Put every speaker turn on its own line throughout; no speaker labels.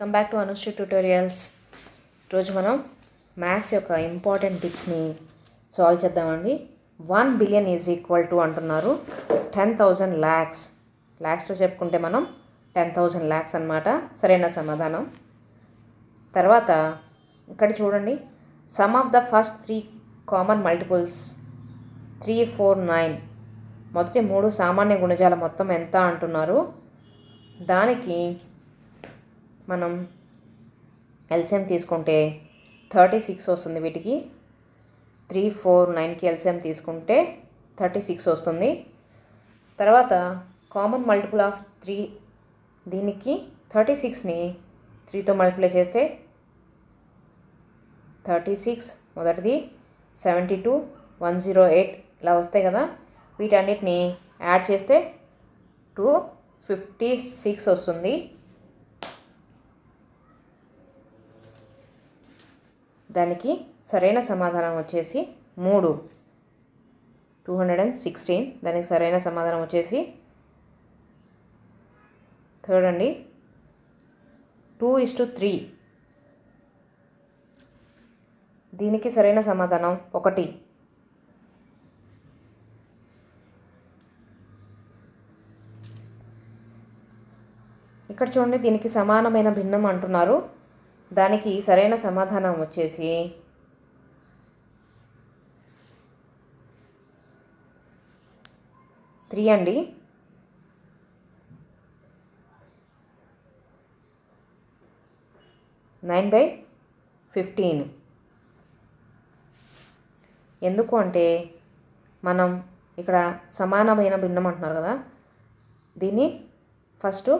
Come back to Anusri tutorials. ఈరోజు మనం maths యొక్క ఇంపార్టెంట్ బిట్స్ని సాల్వ్ చేద్దామండి. 1 బిలియన్ ఈజ్ ఈక్వల్ టు అంటున్నారు 10,000 ల్యాక్స్. ల్యాక్స్లో చెప్పుకుంటే మనం 10,000 ల్యాక్స్ అన్నమాట. సరైన సమాధానం. తర్వాత ఇక్కడ చూడండి, some of the first 3 common multiples 3, 4, 9. మొదటి 3 సామాన్య గుణజాల మొత్తం ఎంత అంటున్నారు. దానికి మనం ఎల్సిఎం తీసుకుంటే 36 వస్తుంది. వీటికి 3, 4, 9కి ఎల్సిఎం తీసుకుంటే 36 వస్తుంది. తర్వాత కామన్ మల్టిపుల్ ఆఫ్ 3, దీనికి 36ని 3తో మల్టిప్లై చేస్తే 36 మొదటిది 72, 108 ఇలా వస్తాయి కదా. వీటన్నిటిని యాడ్ చేస్తే 256 వస్తుంది. దానికి సరైన సమాధానం వచ్చేసి 3, 216. దానికి సరైన సమాధానం వచ్చేసి థర్డ్ అండి, 2:3. దీనికి సరైన సమాధానం 1. ఇక్కడ చూడండి, దీనికి సమానమైన భిన్నం అంటున్నారు. దానికి సరైన సమాధానం వచ్చేసి 3 అండి. Nine by 15. ఎందుకు అంటే మనం ఇక్కడ సమానమైన భిన్నం అంటున్నారు కదా, దీన్ని ఫస్ట్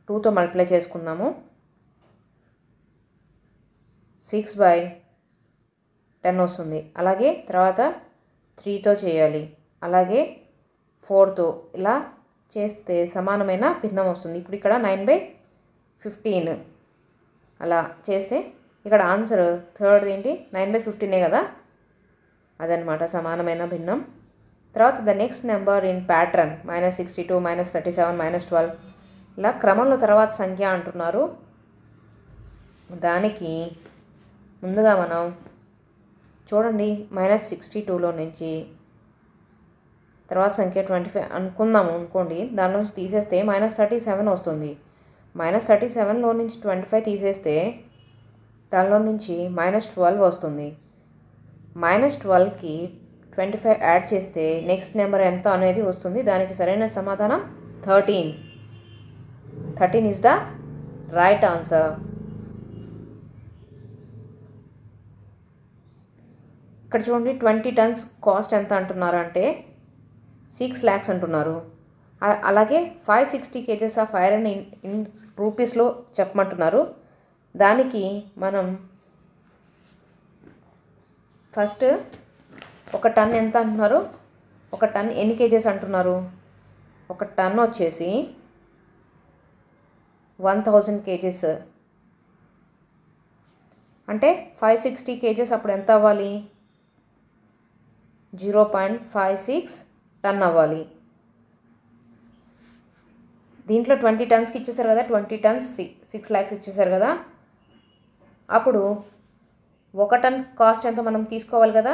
2తో మల్టిప్లై చేసుకుందాము. 6/10 వస్తుంది. అలాగే తర్వాత 3తో చేయాలి, అలాగే 4తో ఇలా చేస్తే సమానమైన భిన్నం వస్తుంది. ఇప్పుడు ఇక్కడ 9/15 అలా చేస్తే ఇక్కడ ఆన్సర్ థర్డ్ ఏంటి, 9/15 కదా, అదనమాట సమానమైన భిన్నం. తర్వాత the next number in pattern -62, -37, -12 ఇలా క్రమంలో తర్వాత సంఖ్య అంటున్నారు. దానికి ముందుగా మనం చూడండి, -62లో నుంచి తర్వాత సంఖ్య 25 అనుకోండి. దానిలోంచి తీసేస్తే -37 వస్తుంది. -37లో నుంచి 25 తీసేస్తే దానిలో నుంచి -12 వస్తుంది. -12కి 25 యాడ్ చేస్తే నెక్స్ట్ నెంబర్ ఎంత అనేది వస్తుంది. దానికి సరైన సమాధానం 13. 13 ఈజ్ ద రైట్ ఆన్సర్. ఇక్కడ చూడండి, 20 టన్స్ కాస్ట్ ఎంత అంటున్నారు అంటే 6 lakhs అంటున్నారు. అలాగే 560 kgs ఆఫ్ ఐరన్ ఇన్ రూపీస్లో చెప్పమంటున్నారు. దానికి మనం ఫస్ట్ 1 టన్ ఎంత అంటున్నారు, 1 టన్ ఎన్ని కేజెస్ అంటున్నారు. 1 టన్ వచ్చేసి 1000 kgs అంటే 560 kgs అప్పుడు ఎంత అవ్వాలి, 0.56 టన్ అవ్వాలి. దీంట్లో 20 టన్స్కి ఇచ్చేసారు కదా, 20 టన్స్ 6 lakhs ఇచ్చేసారు కదా. అప్పుడు 1 టన్ కాస్ట్ ఎంత మనం తీసుకోవాలి కదా.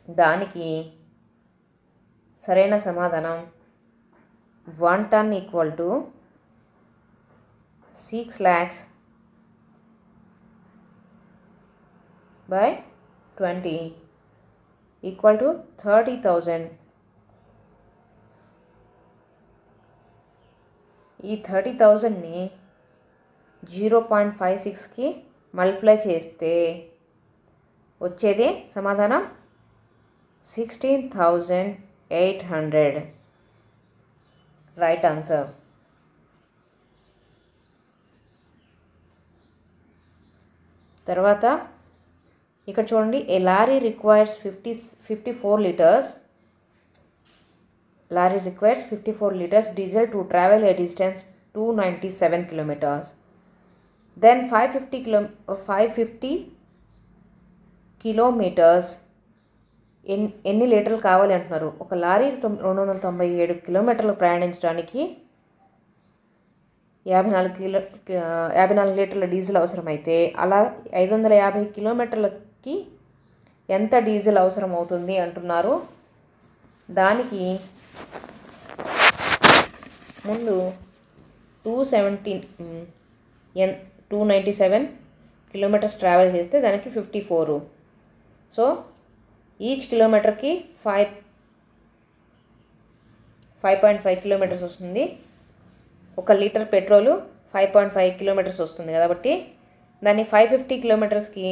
దానికి సరైన సమాధానం 1 ton equal to 6 lakhs by 20 equal to 30,000. ఈ 30,000ని 0.56కి మల్టిప్లై చేస్తే వచ్చేదే సమాధానం 16,800. Right answer. తర్వాత ఇక్కడ చూడండి, a lorry requires 54 liters. Lorry requires 54 liters diesel to travel a distance 297 kilometers. Then 550 kilometers ఎన్ని లీటర్లు కావాలి అంటున్నారు. ఒక లారీ 297 కిలోమీటర్లు ప్రయాణించడానికి 54 లీటర్ల డీజిల్ అవసరమైతే అలా 550 కిలోమీటర్లకి ఎంత డీజిల్ అవసరం అవుతుంది అంటున్నారు. దానికి ముందు 297 కిలోమీటర్స్ ట్రావెల్ చేస్తే దానికి 54. సో ఈచ్ కిలోమీటర్కి 5.5 కిలోమీటర్స్ వస్తుంది. 1 లీటర్ పెట్రోలు 5.5 కిలోమీటర్స్ వస్తుంది కాబట్టి దాన్ని 550 కిలోమీటర్స్కి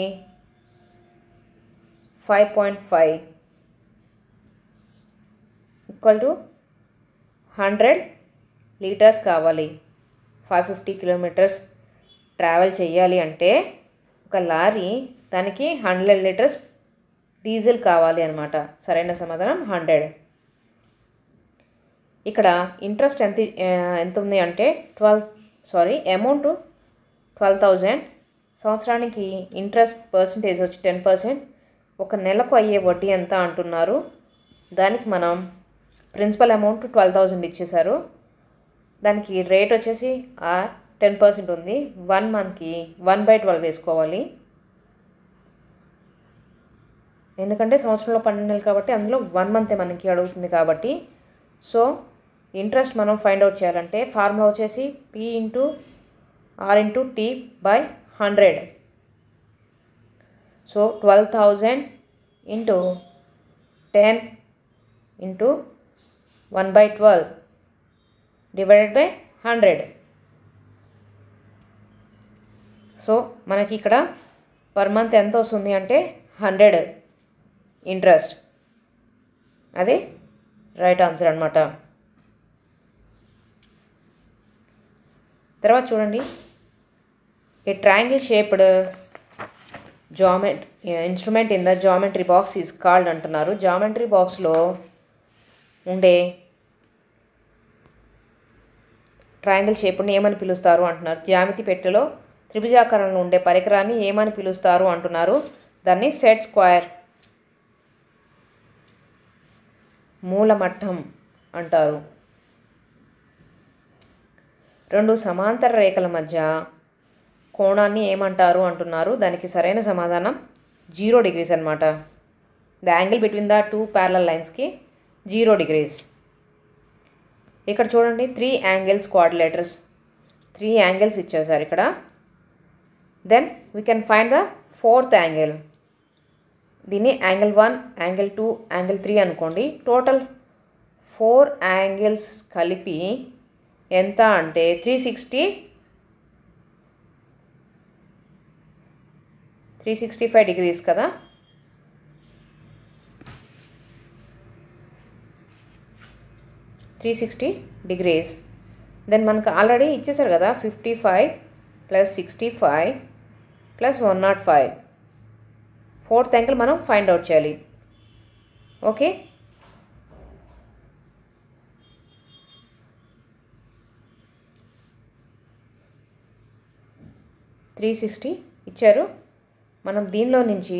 5.5 = 100 లీటర్స్ కావాలి. 550 కిలోమీటర్స్ ట్రావెల్ చేయాలి అంటే ఒక లారీ దానికి 100 లీటర్స్ డీజిల్ కావాలి అన్నమాట. సరైన సమాధానం 100. ఇక్కడ ఇంట్రెస్ట్ ఎంత ఉంది అంటే అమౌంట్ 12,000. సంవత్సరానికి ఇంట్రెస్ట్ పర్సంటేజ్ వచ్చి 10%. ఒక నెలకు అయ్యే వడ్డీ ఎంత అంటున్నారు. దానికి మనం ప్రిన్సిపల్ అమౌంట్ 12,000 ఇచ్చేశారు. దానికి రేట్ వచ్చేసి 10% ఉంది. 1 మంత్కి 1/12 వేసుకోవాలి. ఎందుకంటే సంవత్సరంలో 12 నెలలు కాబట్టి అందులో 1 మంతే మనకి అడుగుతుంది కాబట్టి. సో ఇంట్రెస్ట్ మనం ఫైండ్ అవుట్ చేయాలంటే ఫార్ములా వచ్చేసి P/R/T/100. సో 12,000 × 10 × 1/12 / 100. సో మనకి ఇక్కడ పర్ మంత్ ఎంత వస్తుంది అంటే 100 ఇంట్రెస్ట్. అది రైట్ ఆన్సర్ అన్నమాట. తర్వాత చూడండి, a triangle shaped instrument in the geometry box is called అంటున్నారు. జామెట్రీ బాక్స్లో ఉండే ట్రయాంగిల్ షేప్ని ఏమని పిలుస్తారు అంటున్నారు. జ్యామితి పెట్టెలో త్రిభుజాకారంలో ఉండే పరికరాన్ని ఏమని పిలుస్తారు అంటున్నారు. దాన్ని సెట్ స్క్వేర్, మూలమట్టం అంటారు. 2 సమాంతర రేఖల మధ్య కోణాన్ని ఏమంటారు అంటున్నారు. దానికి సరైన సమాధానం 0 degrees అన్నమాట. The angle between the 2 parallel లైన్స్కి 0 degrees. ఇక్కడ చూడండి 3 యాంగిల్స్ క్వాడ్రిలేటర్స్, 3 యాంగిల్స్ ఇచ్చేసారు ఇక్కడ. Then we can find the 4th angle. దీన్ని యాంగిల్ 1, యాంగిల్ 2, యాంగిల్ 3 అనుకోండి. టోటల్ 4 యాంగిల్స్ కలిపి ఎంత అంటే 365 degrees కదా. $360. దెన్ మనకు ఆల్రెడీ ఇచ్చేసారు కదా 55 + 65 + 105. 4th యాంగిల్ మనం ఫైండ్ అవుట్ చేయాలి. ఓకే, $360 ఇచ్చారు. మనం దీనిలో నుంచి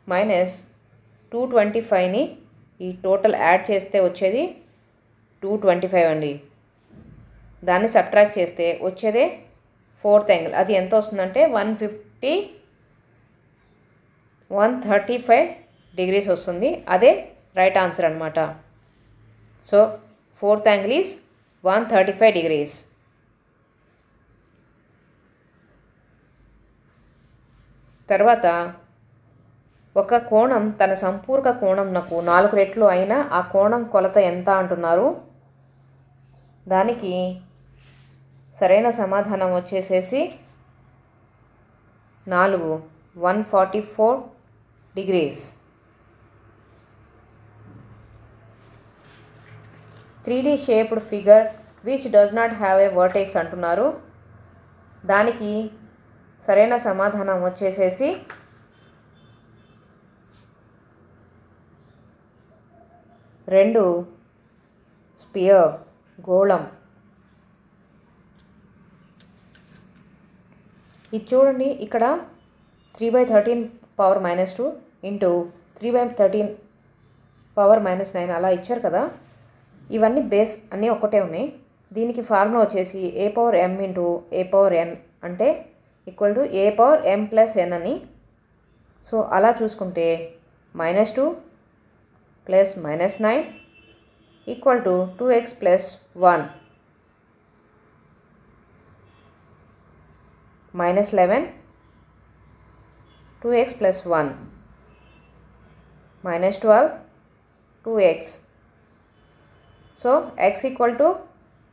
-225ని ఈ టోటల్ యాడ్ చేస్తే వచ్చేది 225 అండి. దాన్ని సబ్ట్రాక్ట్ చేస్తే వచ్చేదే 4th యాంగిల్. అది ఎంత వస్తుందంటే 135 degrees వస్తుంది. అదే రైట్ ఆన్సర్ అన్నమాట. So 4th angle is 135 degrees. తర్వాత ఒక కోణం తన సంపూర్ణ కోణంనకు 4 రెట్లు అయినా ఆ కోణం కొలత ఎంత అంటున్నారు. దానికి సరైన సమాధానం వచ్చేసేసి 144 degrees. 3D shaped figure which does not have a vertex అంటున్నారు. దానికి సరైన సమాధానం వచ్చేసేసి 2 స్పియర్, గోళం. ఇది చూడండి, ఇక్కడ 3/13 పవర్ -2 ఇంటూ 3/13 పవర్ -9 అలా ఇచ్చారు కదా. ఇవన్నీ బేస్ అన్నీ ఒకటే ఉన్నాయి. దీనికి ఫార్ములా వచ్చేసి a power M into a power N అంటే equal to a power M plus N అని. సో అలా చూసుకుంటే -2 plus -9 equal to 2x plus 1 -11 2x plus 1 -12 2x. So x equal to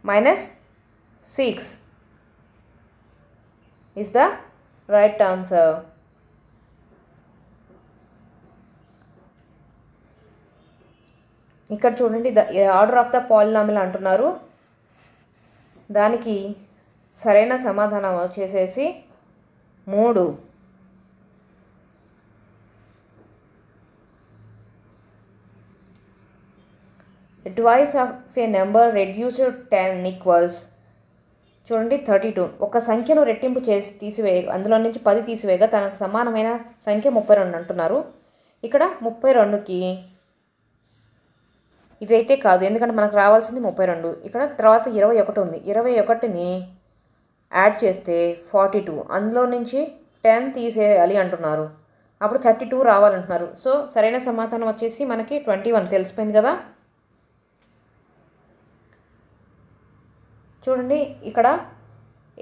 -6 is the right answer. ఇక్కడ చూడండి order of the polynomial అంటున్నారు. దానికి సరైన సమాధానం వచ్చేసేసి 3. Twice of a number reduced to 10 equals చూడండి 32. ఒక సంఖ్యను రెట్టింపు చేసి అందులో నుంచి 10 తీసివేయగా తనకు సమానమైన సంఖ్య 32 అంటున్నారు. ఇక్కడ 32కి ఇదైతే కాదు, ఎందుకంటే మనకు రావాల్సింది 32. ఇక్కడ తర్వాత 21 ఉంది. 21ని యాడ్ చేస్తే 42, అందులో నుంచి 10 తీసేయాలి అంటున్నారు. అప్పుడు 32 రావాలంటున్నారు. సో సరైన సమాధానం వచ్చేసి మనకి 21 తెలిసిపోయింది కదా. చూడండి ఇక్కడ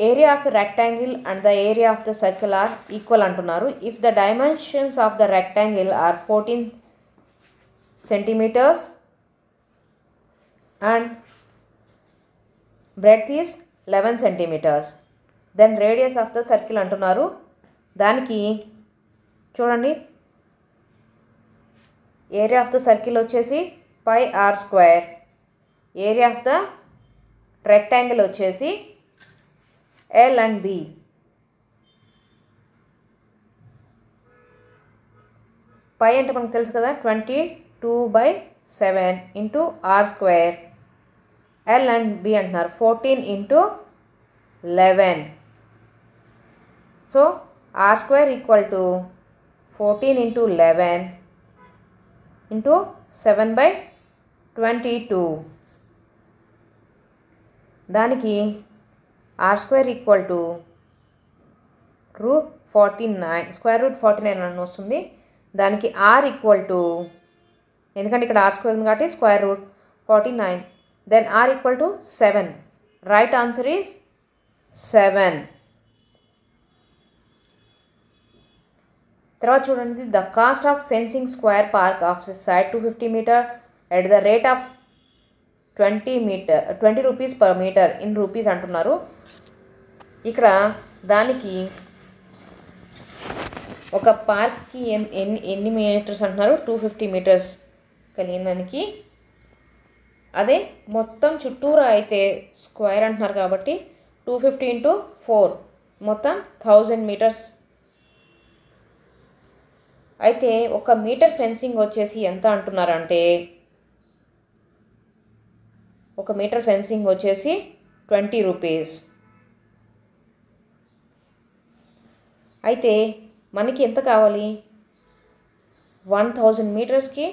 area of rectangle and the area of the circle are equal అంటున్నారు. If the dimensions of the rectangle are 14 centimeters and breadth is 11 centimeters, then radius of the circle అంటున్నారు. దానికి చూడండి ఏరియా ఆఫ్ ద సర్కిల్ వచ్చేసి πr², area of the rectangle వచ్చేసి L and B. పై అంటే మనకు తెలుసు కదా 22/7 into r². L and B అంటున్నారు 14 into 11. So r² equal to 14 into 11 into 7/22. దానికి r² ఈక్వల్ టు √49 అని వస్తుంది. దానికి r ఈక్వల్ టు, ఎందుకంటే ఇక్కడ r² ఉంది కాబట్టి √49, then r equal to 7. Right answer is 7. తర్వాత చూడండి the cost of fencing square park of side 250 metre at the rate of 20 rupees per metre in rupees అంటున్నారు. ఇక్కడ దానికి ఒక పార్క్కి ఎన్ని మీటర్స్ అంటున్నారు, 250 మీటర్స్ కలిగిన దానికి. అదే మొత్తం చుట్టూరా అయితే స్క్వేర్ అంటున్నారు కాబట్టి 250 ఇంటూ 4 మొత్తం 1000 మీటర్స్. అయితే ఒక మీటర్ ఫెన్సింగ్ వచ్చేసి ఎంత అంటున్నారంటే, ఒక మీటర్ ఫెన్సింగ్ వచ్చేసి 20 రూపీస్. అయితే మనకి ఎంత కావాలి, 1000 మీటర్స్కి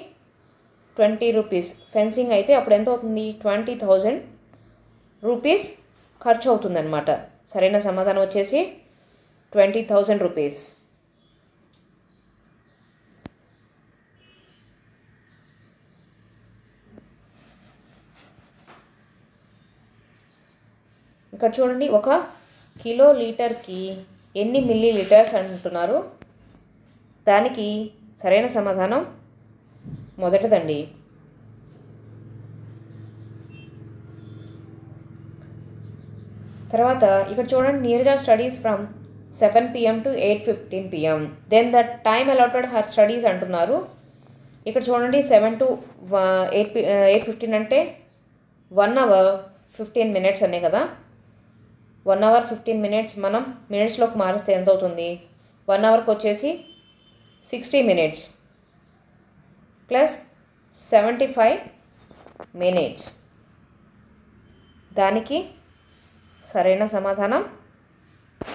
20 రూపీస్ ఫెన్సింగ్ అయితే అప్పుడు ఎంత అవుతుంది, 20,000 రూపీస్ ఖర్చు అవుతుందన్నమాట. సరైన సమాధానం వచ్చేసి 20,000 రూపీస్. ఇక్కడ చూడండి 1 కిలో లీటర్కి ఎన్ని మిల్లీ లీటర్స్ అంటున్నారు. దానికి సరైన సమాధానం మొదటిదండి. తర్వాత ఇక్కడ చూడండి Neeraja studies from 7 PM to 8:15 PM, then the time allotted her studies అంటున్నారు. ఇక్కడ చూడండి 7 to 8:15 అంటే 1 hour 15 minutes అనే కదా. 1 hour 15 minutes మనం మినిట్స్లోకి మారిస్తే ఎంత అవుతుంది, 1 అవర్కి వచ్చేసి 60 minutes ప్లస్ 75 minutes. దానికి సరైన సమాధానం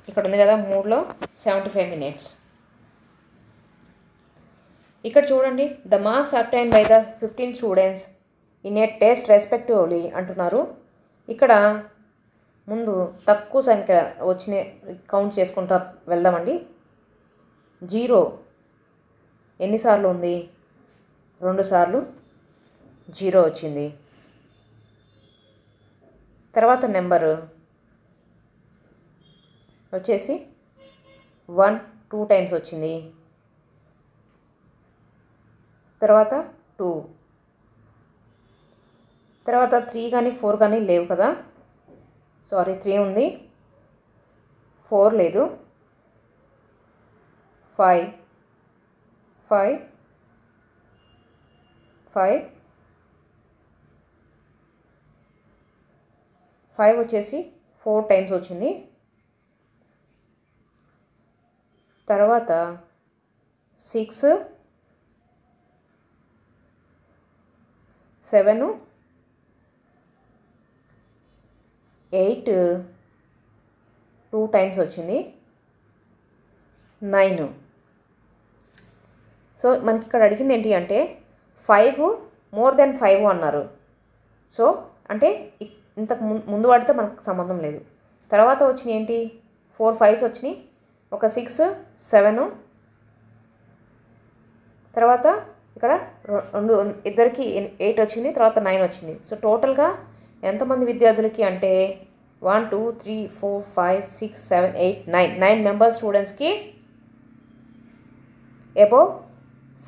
ఇక్కడ ఉంది కదా, 3లో 75 minutes. ఇక్కడ చూడండి the marks obtained by the 15 students in a test respectively అంటున్నారు. ఇక్కడ ముందు తక్కువ సంఖ్య వచ్చిన కౌంట్ చేసుకుంటా వెళ్దామండి. 0 ఎన్నిసార్లు ఉంది? 2 సార్లు 0 వచ్చింది. తర్వాత నెంబరు వచ్చేసి 1 2 టైమ్స్ వచ్చింది. తర్వాత 2, తర్వాత 3 కానీ 4 కానీ లేవు కదా, సారీ 3 ఉంది, 4 లేదు, 5 5 5 5 వచ్చేసి 4 టైమ్స్ వచ్చింది. తర్వాత 6 7 8 2 టైమ్స్ వచ్చింది. 9. సో మనకి ఇక్కడ అడిగింది ఏంటి అంటే 5 మోర్ దెన్ 5 అన్నారు. సో అంటే ఇంతకు ముందు వాటితో మనకు సంబంధం లేదు. తర్వాత వచ్చినాయి ఏంటి? 4 5s వచ్చినాయి, ఒక 6 7, తర్వాత ఇక్కడ ఇద్దరికి 8 వచ్చింది, తర్వాత 9 వచ్చింది. సో టోటల్గా ఎంతమంది విద్యార్థులకి అంటే 1 2 3 4 5 6 7 8 9 మెంబర్స్ స్టూడెంట్స్కి అబోవ్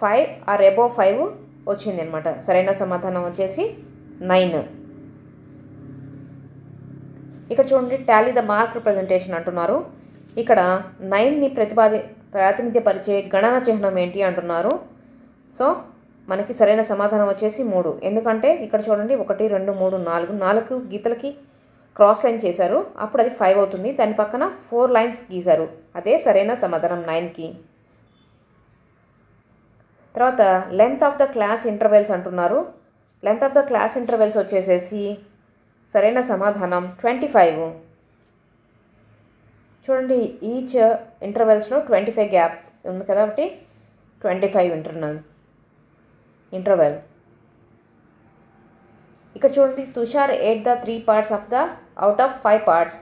5 ఆర్ అబోవ్ 5 వచ్చింది అనమాట. సరైన సమాధానం వచ్చేసి 9. ఇక్కడ చూడండి, టాలీ ద మార్క్ రిప్రజెంటేషన్ అంటున్నారు. ఇక్కడ 9ని ప్రాతినిధ్యపరిచే గణన చిహ్నం ఏంటి అంటున్నారు. సో మనకి సరైన సమాధానం వచ్చేసి 3. ఎందుకంటే ఇక్కడ చూడండి 1 2 3 4 గీతలకి క్రాస్ లైన్ చేశారు, అప్పుడు అది 5 అవుతుంది. దాని పక్కన 4 లైన్స్ గీశారు, అదే సరైన సమాధానం 9కి. తర్వాత length of the class intervals అంటున్నారు. Length of the class intervals వచ్చేసేసి సరైన సమాధానం 25. చూడండి, ఈచ్ ఇంటర్వెల్స్లో 25 గ్యాప్ ఉంది కాబట్టి 25 ఇంటర్వెల్. ఇక్కడ చూడండి, Tushar ate the 3 parts out of 5 parts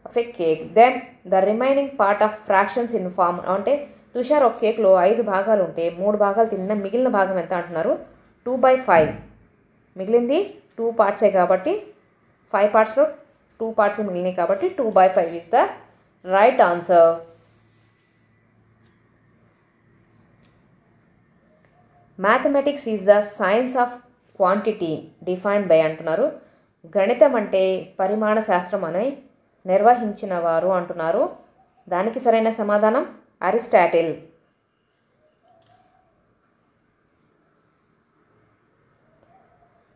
of a cake. Then the remaining part of fractions in form. అంటే తుషార్ ఒక కేక్లో 5 భాగాలు ఉంటే 3 భాగాలు తిన్న మిగిలిన భాగం ఎంత అంటున్నారు? 2/5. మిగిలింది 2 పార్ట్సే కాబట్టి 5 పార్ట్స్లో 2 పార్ట్స్ మిగిలినాయి కాబట్టి 2/5 is the right answer. Mathematics is the science of quantity defined by అంటున్నారు. గణితం అంటే పరిమాణ శాస్త్రం అని నిర్వహించిన వారు అంటున్నారు. దానికి సరైన సమాధానం Aristotle.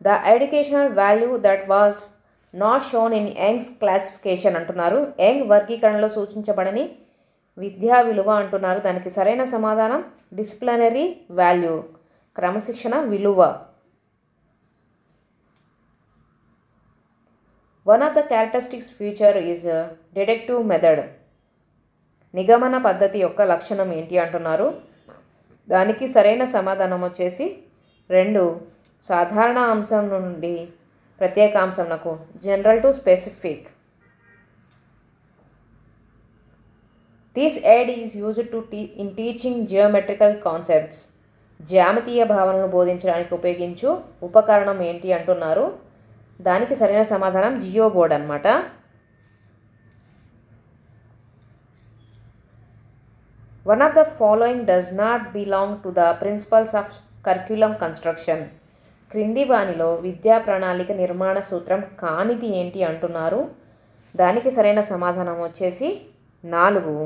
The educational value that was not shown in Young's classification అంటున్నారు. యంగ్ వర్గీకరణలో సూచించబడని విద్యా విలువ అంటున్నారు. దానికి సరైన సమాధానం డిసిప్లినరీ వాల్యూ, క్రమశిక్షణ విలువ. One of the characteristics feature is deductive method. నిగమన పద్ధతి యొక్క లక్షణం ఏంటి అంటున్నారు. దానికి సరైన సమాధానం వచ్చేసి 2. సాధారణ అంశం నుండి ప్రత్యేక అంశంకు, general to specific. This aid is used to in teaching geometrical concepts. జ్యామితీయ భావనలను బోధించడానికి ఉపయోగించు ఉపకరణం ఏంటి అంటున్నారు. దానికి సరైన సమాధానం జియో బోర్డ్ అనమాట. One of the following does not belong to the principles of curriculum construction. క్రింది వానిలో విద్యా ప్రణాళిక నిర్మాణ సూత్రం కానిది ఏంటి అంటున్నారు. దానికి సరైన సమాధానం వచ్చేసి 4.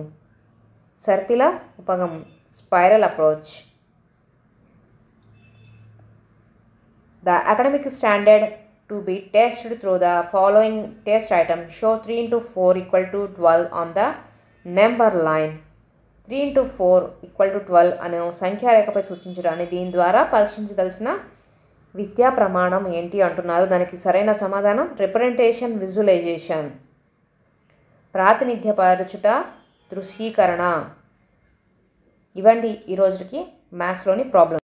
సర్పిల ఉపగమం, spiral approach. The academic standard to be tested through the following test item. Show 3 into 4 equal to 12 on the number line. 3 into 4 equal to 12 అనే సంఖ్యారేఖపై సూచించడాన్ని దీని ద్వారా పరీక్షించదలసిన విద్యా ప్రమాణం ఏంటి అంటున్నారు. దానికి సరైన సమాధానం రిప్రజెంటేషన్ విజువలైజేషన్, ప్రాతినిధ్యపరచుట, దృశ్యీకరణ. ఇవండి ఈ రోజుకి మ్యాథ్స్లోని ప్రాబ్లమ్.